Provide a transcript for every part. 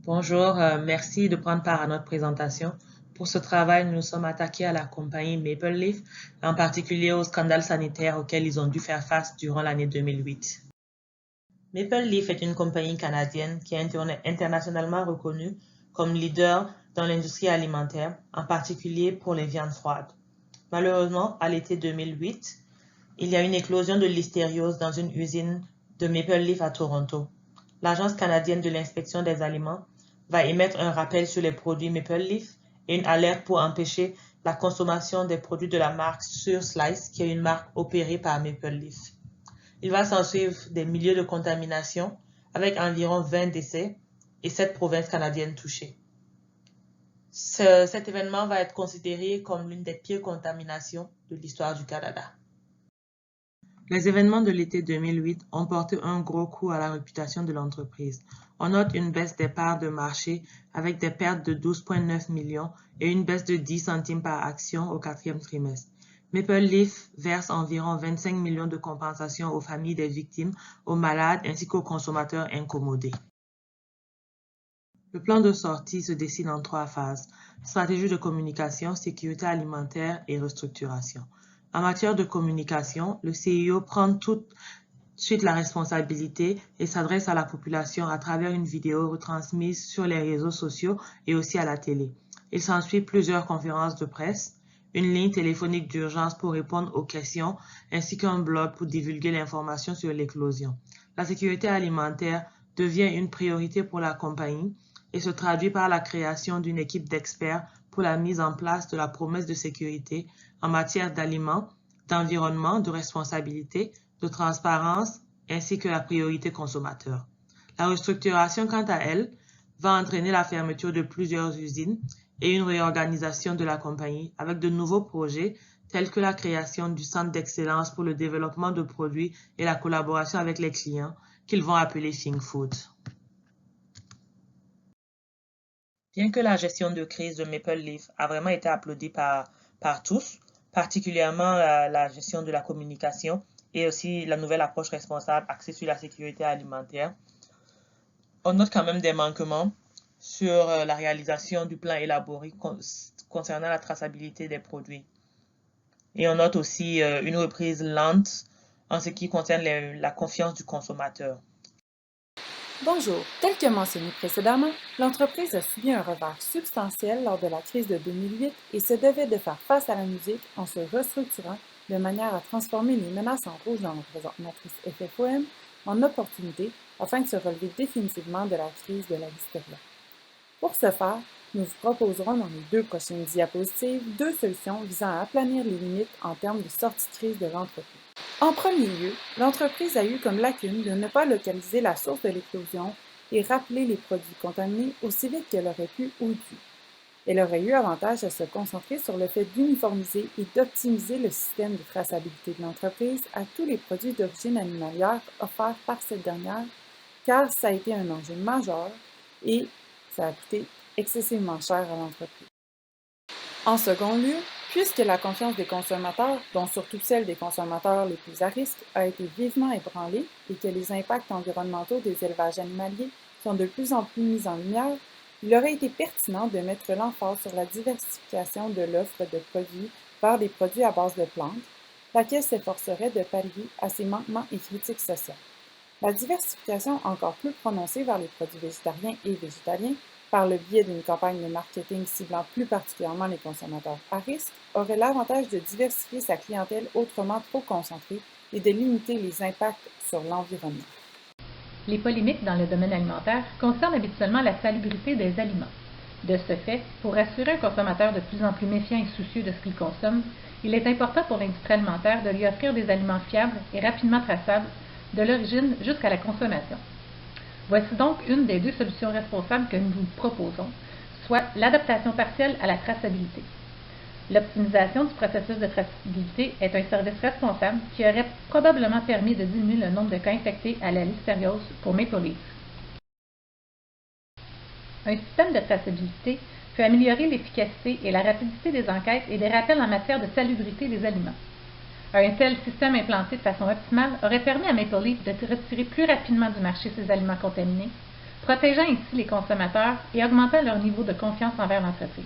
Bonjour, merci de prendre part à notre présentation. Pour ce travail, nous nous sommes attaqués à la compagnie Maple Leaf, en particulier au scandale sanitaire auquel ils ont dû faire face durant l'année 2008. Maple Leaf est une compagnie canadienne qui est internationalement reconnue comme leader dans l'industrie alimentaire, en particulier pour les viandes froides. Malheureusement, à l'été 2008, il y a une éclosion de listériose dans une usine de Maple Leaf à Toronto. L'Agence canadienne de l'inspection des aliments va émettre un rappel sur les produits Maple Leaf et une alerte pour empêcher la consommation des produits de la marque Sur Slice, qui est une marque opérée par Maple Leaf. Il va s'ensuivre des milieux de contamination avec environ 20 décès et 7 provinces canadiennes touchées. Cet événement va être considéré comme l'une des pires contaminations de l'histoire du Canada. Les événements de l'été 2008 ont porté un gros coup à la réputation de l'entreprise. On note une baisse des parts de marché avec des pertes de 12,9 millions et une baisse de 10 centimes par action au quatrième trimestre. Maple Leaf verse environ 25 millions de compensations aux familles des victimes, aux malades ainsi qu'aux consommateurs incommodés. Le plan de sortie se dessine en 3 phases: stratégie de communication, sécurité alimentaire et restructuration. En matière de communication, le CIO prend tout de suite la responsabilité et s'adresse à la population à travers une vidéo retransmise sur les réseaux sociaux et aussi à la télé. Il s'ensuit plusieurs conférences de presse, une ligne téléphonique d'urgence pour répondre aux questions, ainsi qu'un blog pour divulguer l'information sur l'éclosion. La sécurité alimentaire devient une priorité pour la compagnie et se traduit par la création d'une équipe d'experts pour la mise en place de la promesse de sécurité en matière d'aliments, d'environnement, de responsabilité, de transparence, ainsi que la priorité consommateur. La restructuration, quant à elle, va entraîner la fermeture de plusieurs usines et une réorganisation de la compagnie avec de nouveaux projets tels que la création du Centre d'excellence pour le développement de produits et la collaboration avec les clients, qu'ils vont appeler Think Food. Bien que la gestion de crise de Maple Leaf a vraiment été applaudie par tous, particulièrement la gestion de la communication et aussi la nouvelle approche responsable axée sur la sécurité alimentaire, on note quand même des manquements sur la réalisation du plan élaboré concernant la traçabilité des produits. Et on note aussi une reprise lente en ce qui concerne la confiance du consommateur. Bonjour. Tel que mentionné précédemment, l'entreprise a subi un revers substantiel lors de la crise de 2008 et se devait de faire face à la musique en se restructurant de manière à transformer les menaces en rouge dans la présente matrice FFOM en opportunités afin de se relever définitivement de la crise de la listeria. Pour ce faire, nous vous proposerons dans les 2 prochaines diapositives 2 solutions visant à aplanir les limites en termes de sortie de crise de l'entreprise. En premier lieu, l'entreprise a eu comme lacune de ne pas localiser la source de l'éclosion et rappeler les produits contaminés aussi vite qu'elle aurait pu ou dû. Elle aurait eu avantage à se concentrer sur le fait d'uniformiser et d'optimiser le système de traçabilité de l'entreprise à tous les produits d'origine animalière offerts par cette dernière, car ça a été un enjeu majeur et ça a coûté excessivement cher à l'entreprise. En second lieu, puisque la confiance des consommateurs, dont surtout celle des consommateurs les plus à risque, a été vivement ébranlée et que les impacts environnementaux des élevages animaliers sont de plus en plus mis en lumière, il aurait été pertinent de mettre l'emphase sur la diversification de l'offre de produits vers des produits à base de plantes, laquelle s'efforcerait de pallier à ces manquements et critiques sociales. La diversification encore plus prononcée vers les produits végétariens et végétaliens, par le biais d'une campagne de marketing ciblant plus particulièrement les consommateurs à risque, aurait l'avantage de diversifier sa clientèle autrement trop concentrée et de limiter les impacts sur l'environnement. Les polémiques dans le domaine alimentaire concernent habituellement la salubrité des aliments. De ce fait, pour assurer un consommateur de plus en plus méfiant et soucieux de ce qu'il consomme, il est important pour l'industrie alimentaire de lui offrir des aliments fiables et rapidement traçables de l'origine jusqu'à la consommation. Voici donc une des 2 solutions responsables que nous vous proposons, soit l'adaptation partielle à la traçabilité. L'optimisation du processus de traçabilité est un service responsable qui aurait probablement permis de diminuer le nombre de cas infectés à la listériose pour Maple Leaf. Un système de traçabilité peut améliorer l'efficacité et la rapidité des enquêtes et des rappels en matière de salubrité des aliments. Un tel système implanté de façon optimale aurait permis à Maple Leaf de retirer plus rapidement du marché ses aliments contaminés, protégeant ainsi les consommateurs et augmentant leur niveau de confiance envers l'entreprise.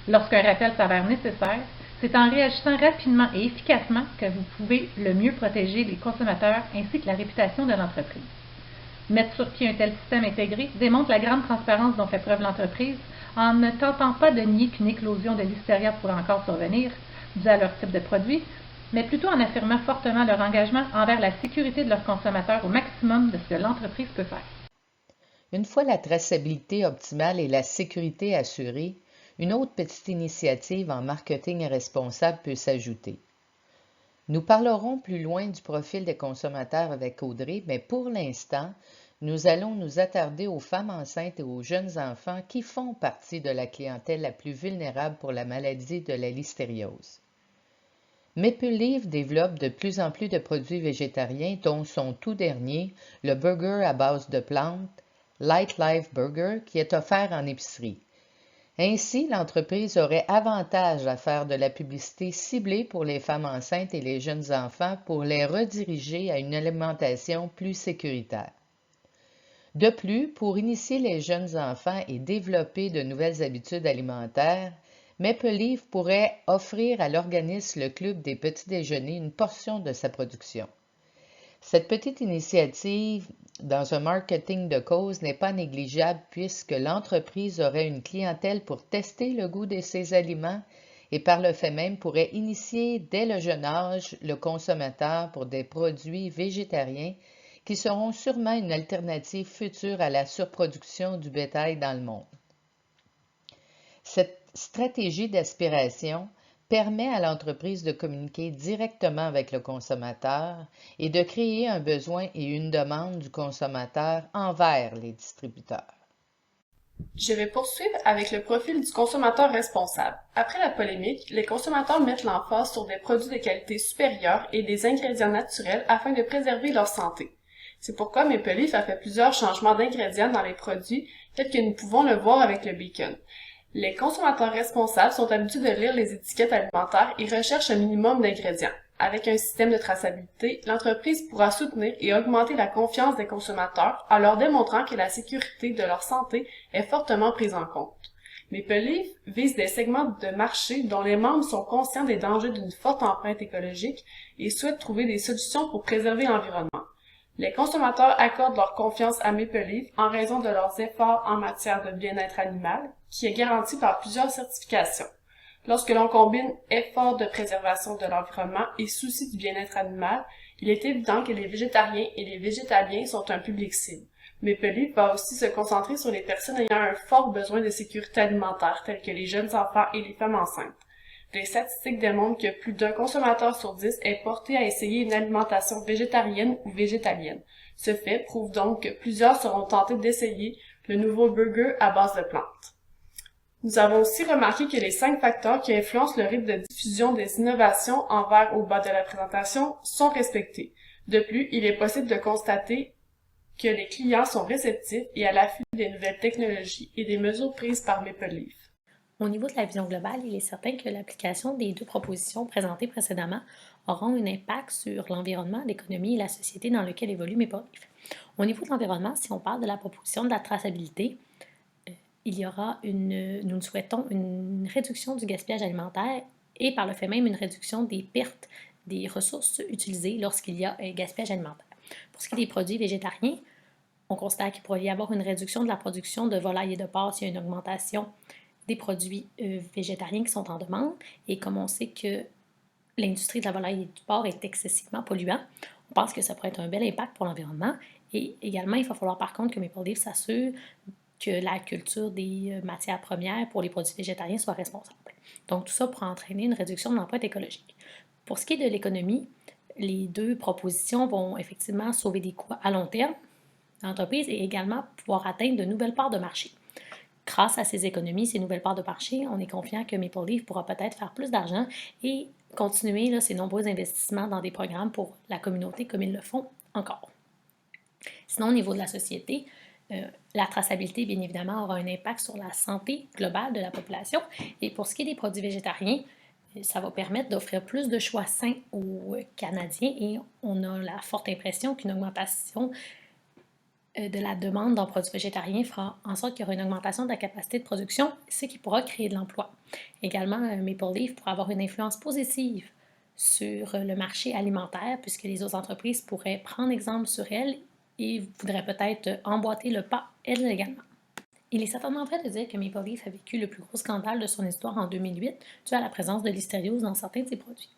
Lorsqu'un rappel s'avère nécessaire, c'est en réagissant rapidement et efficacement que vous pouvez le mieux protéger les consommateurs ainsi que la réputation de l'entreprise. Mettre sur pied un tel système intégré démontre la grande transparence dont fait preuve l'entreprise en ne tentant pas de nier qu'une éclosion de listeria pourrait encore survenir, due à leur type de produit, mais plutôt en affirmant fortement leur engagement envers la sécurité de leurs consommateurs au maximum de ce que l'entreprise peut faire. Une fois la traçabilité optimale et la sécurité assurée, une autre petite initiative en marketing responsable peut s'ajouter. Nous parlerons plus loin du profil des consommateurs avec Audrey, mais pour l'instant, nous allons nous attarder aux femmes enceintes et aux jeunes enfants qui font partie de la clientèle la plus vulnérable pour la maladie de la listériose. Maple Leaf développe de plus en plus de produits végétariens, dont son tout dernier, le burger à base de plantes, Light Life Burger, qui est offert en épicerie. Ainsi, l'entreprise aurait avantage à faire de la publicité ciblée pour les femmes enceintes et les jeunes enfants pour les rediriger à une alimentation plus sécuritaire. De plus, pour initier les jeunes enfants et développer de nouvelles habitudes alimentaires, Maple Leaf pourrait offrir à l'organisme Le Club des petits déjeuners une portion de sa production. Cette petite initiative dans un marketing de cause n'est pas négligeable puisque l'entreprise aurait une clientèle pour tester le goût de ses aliments et par le fait même pourrait initier dès le jeune âge le consommateur pour des produits végétariens qui seront sûrement une alternative future à la surproduction du bétail dans le monde. Cette stratégie d'aspiration permet à l'entreprise de communiquer directement avec le consommateur et de créer un besoin et une demande du consommateur envers les distributeurs. Je vais poursuivre avec le profil du consommateur responsable. Après la polémique, les consommateurs mettent l'emphase sur des produits de qualité supérieure et des ingrédients naturels afin de préserver leur santé. C'est pourquoi Maple Leaf a fait plusieurs changements d'ingrédients dans les produits, tels que nous pouvons le voir avec le bacon. Les consommateurs responsables sont habitués de lire les étiquettes alimentaires et recherchent un minimum d'ingrédients. Avec un système de traçabilité, l'entreprise pourra soutenir et augmenter la confiance des consommateurs en leur démontrant que la sécurité de leur santé est fortement prise en compte. Maple Leaf vise des segments de marché dont les membres sont conscients des dangers d'une forte empreinte écologique et souhaitent trouver des solutions pour préserver l'environnement. Les consommateurs accordent leur confiance à Maple Leaf en raison de leurs efforts en matière de bien-être animal, qui est garanti par plusieurs certifications. Lorsque l'on combine efforts de préservation de l'environnement et souci du bien-être animal, il est évident que les végétariens et les végétaliens sont un public cible. Maple Leaf va aussi se concentrer sur les personnes ayant un fort besoin de sécurité alimentaire, tels que les jeunes enfants et les femmes enceintes. Les statistiques démontrent que plus d'un consommateur sur 10 est porté à essayer une alimentation végétarienne ou végétalienne. Ce fait prouve donc que plusieurs seront tentés d'essayer le nouveau burger à base de plantes. Nous avons aussi remarqué que les 5 facteurs qui influencent le rythme de diffusion des innovations en vert au bas de la présentation sont respectés. De plus, il est possible de constater que les clients sont réceptifs et à l'affût des nouvelles technologies et des mesures prises par Maple Leaf. Au niveau de la vision globale, il est certain que l'application des 2 propositions présentées précédemment auront un impact sur l'environnement, l'économie et la société dans laquelle évolue Maple Leaf. Au niveau de l'environnement, si on parle de la proposition de la traçabilité, il y aura nous souhaitons une réduction du gaspillage alimentaire et par le fait même une réduction des pertes des ressources utilisées lorsqu'il y a un gaspillage alimentaire. Pour ce qui est des produits végétariens, on constate qu'il pourrait y avoir une réduction de la production de volailles et de porc s'il y a une augmentation des produits végétariens qui sont en demande. Et comme on sait que l'industrie de la volaille et du porc est excessivement polluant, on pense que ça pourrait être un bel impact pour l'environnement. Et également, il va falloir par contre que Maple Leaf s'assure que la culture des matières premières pour les produits végétariens soit responsable. Donc tout ça pour entraîner une réduction de l'empreinte écologique. Pour ce qui est de l'économie, les 2 propositions vont effectivement sauver des coûts à long terme de l'entreprise et également pouvoir atteindre de nouvelles parts de marché. Grâce à ces économies, ces nouvelles parts de marché, on est confiant que Maple Leaf pourra peut-être faire plus d'argent et continuer ses nombreux investissements dans des programmes pour la communauté comme ils le font encore. Sinon, au niveau de la société, la traçabilité, bien évidemment, aura un impact sur la santé globale de la population. Et pour ce qui est des produits végétariens, ça va permettre d'offrir plus de choix sains aux Canadiens et on a la forte impression qu'une augmentation de la demande en produits végétariens fera en sorte qu'il y aura une augmentation de la capacité de production, ce qui pourra créer de l'emploi. Également, Maple Leaf pourra avoir une influence positive sur le marché alimentaire, puisque les autres entreprises pourraient prendre exemple sur elle et voudraient peut-être emboîter le pas elles également. Il est certainement vrai de dire que Maple Leaf a vécu le plus gros scandale de son histoire en 2008 dû à la présence de listériose dans certains de ses produits.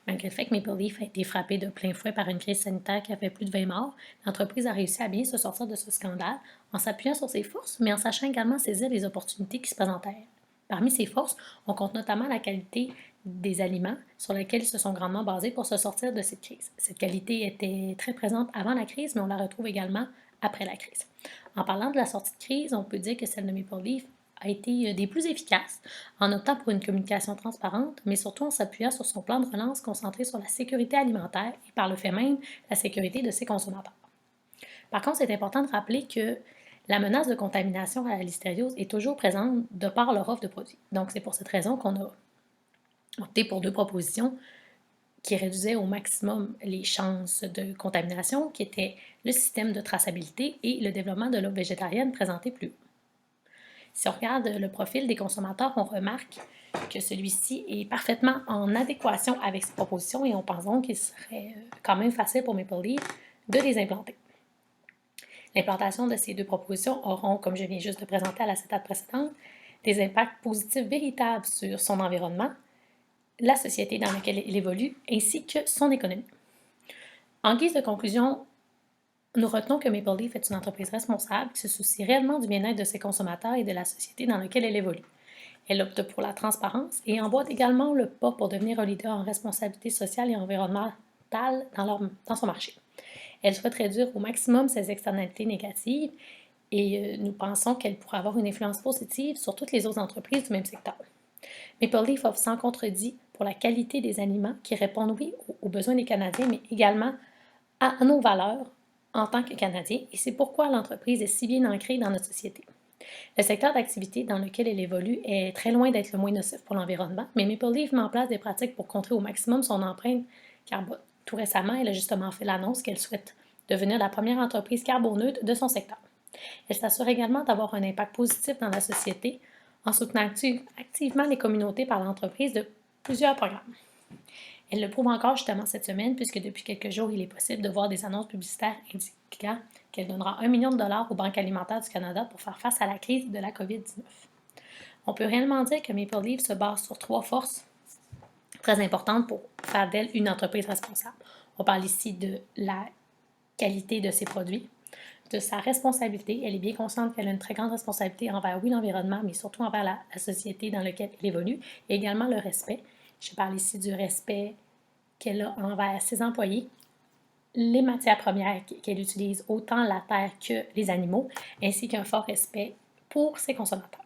Malgré le fait que Maple Leaf a été frappé de plein fouet par une crise sanitaire qui a fait plus de 20 morts, l'entreprise a réussi à bien se sortir de ce scandale en s'appuyant sur ses forces, mais en sachant également saisir les opportunités qui se présentaient à elle. Parmi ces forces, on compte notamment la qualité des aliments sur lesquels ils se sont grandement basés pour se sortir de cette crise. Cette qualité était très présente avant la crise, mais on la retrouve également après la crise. En parlant de la sortie de crise, on peut dire que celle de Maple Leaf a été des plus efficaces en optant pour une communication transparente, mais surtout en s'appuyant sur son plan de relance concentré sur la sécurité alimentaire et par le fait même la sécurité de ses consommateurs. Par contre, c'est important de rappeler que la menace de contamination à la listériose est toujours présente de par leur offre de produits. Donc, c'est pour cette raison qu'on a opté pour 2 propositions qui réduisaient au maximum les chances de contamination, qui étaient le système de traçabilité et le développement de l'offre végétarienne présenté plus haut. Si on regarde le profil des consommateurs, on remarque que celui-ci est parfaitement en adéquation avec ces propositions et on pense donc qu'il serait quand même facile pour Maple Leaf de les implanter. L'implantation de ces 2 propositions auront, comme je viens juste de présenter à la cétate précédente, des impacts positifs véritables sur son environnement, la société dans laquelle il évolue, ainsi que son économie. En guise de conclusion, nous retenons que Maple Leaf est une entreprise responsable qui se soucie réellement du bien-être de ses consommateurs et de la société dans laquelle elle évolue. Elle opte pour la transparence et emboîte également le pas pour devenir un leader en responsabilité sociale et environnementale dans son marché. Elle souhaite réduire au maximum ses externalités négatives et nous pensons qu'elle pourra avoir une influence positive sur toutes les autres entreprises du même secteur. Maple Leaf offre sans contredit pour la qualité des aliments qui répondent, oui, aux besoins des Canadiens, mais également à nos valeurs en tant que Canadiens, et c'est pourquoi l'entreprise est si bien ancrée dans notre société. Le secteur d'activité dans lequel elle évolue est très loin d'être le moins nocif pour l'environnement, mais Maple Leaf met en place des pratiques pour contrer au maximum son empreinte carbone. Tout récemment, elle a justement fait l'annonce qu'elle souhaite devenir la première entreprise carboneutre de son secteur. Elle s'assure également d'avoir un impact positif dans la société en soutenant activement les communautés par l'entreprise de plusieurs programmes. Elle le prouve encore justement cette semaine puisque depuis quelques jours, il est possible de voir des annonces publicitaires indiquant qu'elle donnera 1 million de dollars aux banques alimentaires du Canada pour faire face à la crise de la COVID-19. On peut réellement dire que Maple Leaf se base sur 3 forces très importantes pour faire d'elle une entreprise responsable. On parle ici de la qualité de ses produits, de sa responsabilité. Elle est bien consciente qu'elle a une très grande responsabilité envers, oui, l'environnement, mais surtout envers la société dans laquelle elle évolue, et également le respect. Je parle ici du respect qu'elle a envers ses employés, les matières premières qu'elle utilise, autant la terre que les animaux, ainsi qu'un fort respect pour ses consommateurs.